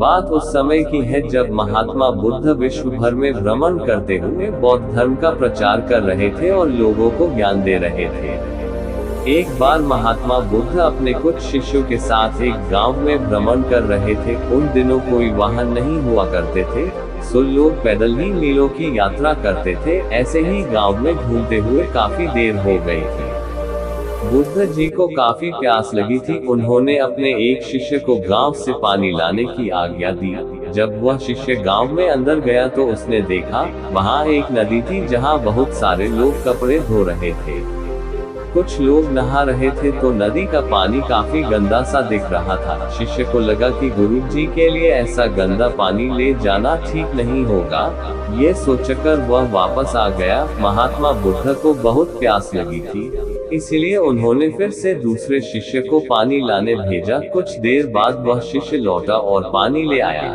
बात उस समय की है जब महात्मा बुद्ध विश्व भर में भ्रमण करते हुए बौद्ध धर्म का प्रचार कर रहे थे और लोगों को ज्ञान दे रहे थे। एक बार महात्मा बुद्ध अपने कुछ शिष्यों के साथ एक गांव में भ्रमण कर रहे थे। उन दिनों कोई वाहन नहीं हुआ करते थे, सो लोग पैदल ही मीलों की यात्रा करते थे। ऐसे ही गांव में घूमते हुए काफी देर हो गई थी। बुद्ध जी को काफी प्यास लगी थी। उन्होंने अपने एक शिष्य को गांव से पानी लाने की आज्ञा दी। जब वह शिष्य गांव में अंदर गया तो उसने देखा वहां एक नदी थी जहां बहुत सारे लोग कपड़े धो रहे थे। कुछ लोग नहा रहे थे तो नदी का पानी काफी गंदा सा दिख रहा था। शिष्य को लगा कि गुरु जी के लिए ऐसा गंदा पानी ले जाना ठीक नहीं होगा। ये सोचकर वह वापस आ गया। महात्मा बुद्ध को बहुत प्यास लगी थी, इसलिए उन्होंने फिर से दूसरे शिष्य को पानी लाने भेजा। कुछ देर बाद वह शिष्य लौटा और पानी ले आया।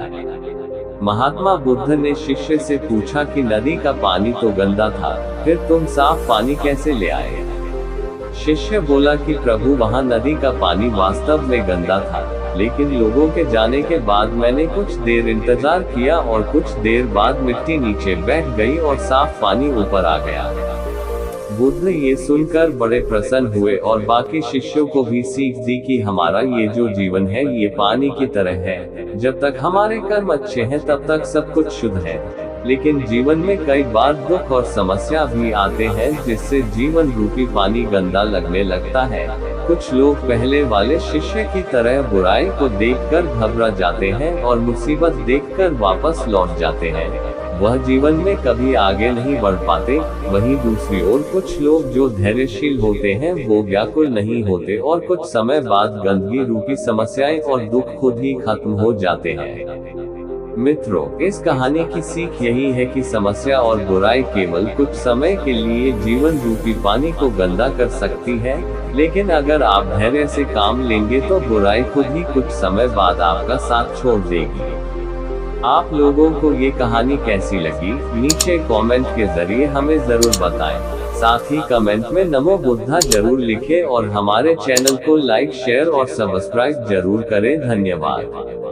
महात्मा बुद्ध ने शिष्य से पूछा कि नदी का पानी तो गंदा था, फिर तुम साफ पानी कैसे ले आए? शिष्य बोला कि प्रभु, वहां नदी का पानी वास्तव में गंदा था, लेकिन लोगों के जाने के बाद मैंने कुछ देर इंतजार किया और कुछ देर बाद मिट्टी नीचे बैठ गई और साफ पानी ऊपर आ गया। बुद्ध ये सुनकर बड़े प्रसन्न हुए और बाकी शिष्यों को भी सीख दी कि हमारा ये जो जीवन है ये पानी की तरह है। जब तक हमारे कर्म अच्छे हैं तब तक सब कुछ शुद्ध है, लेकिन जीवन में कई बार दुख और समस्या भी आते हैं जिससे जीवन रूपी पानी गंदा लगने लगता है। कुछ लोग पहले वाले शिष्य की तरह बुराई को देखकर घबरा जाते हैं और मुसीबत देखकर वापस लौट जाते हैं। वह जीवन में कभी आगे नहीं बढ़ पाते। वहीं दूसरी ओर कुछ लोग जो धैर्यशील होते हैं वो व्याकुल नहीं होते और कुछ समय बाद गंदगी रूपी समस्याएं और दुख खुद ही खत्म हो जाते हैं। मित्रों, इस कहानी की सीख यही है कि समस्या और बुराई केवल कुछ समय के लिए जीवन रूपी पानी को गंदा कर सकती है, लेकिन अगर आप धैर्य से काम लेंगे तो बुराई खुद ही कुछ समय बाद आपका साथ छोड़ देगी। आप लोगों को ये कहानी कैसी लगी, नीचे कमेंट के जरिए हमें जरूर बताएं। साथ ही कमेंट में नमो बुद्धा जरूर लिखें और हमारे चैनल को लाइक, शेयर और सब्सक्राइब जरूर करें। धन्यवाद।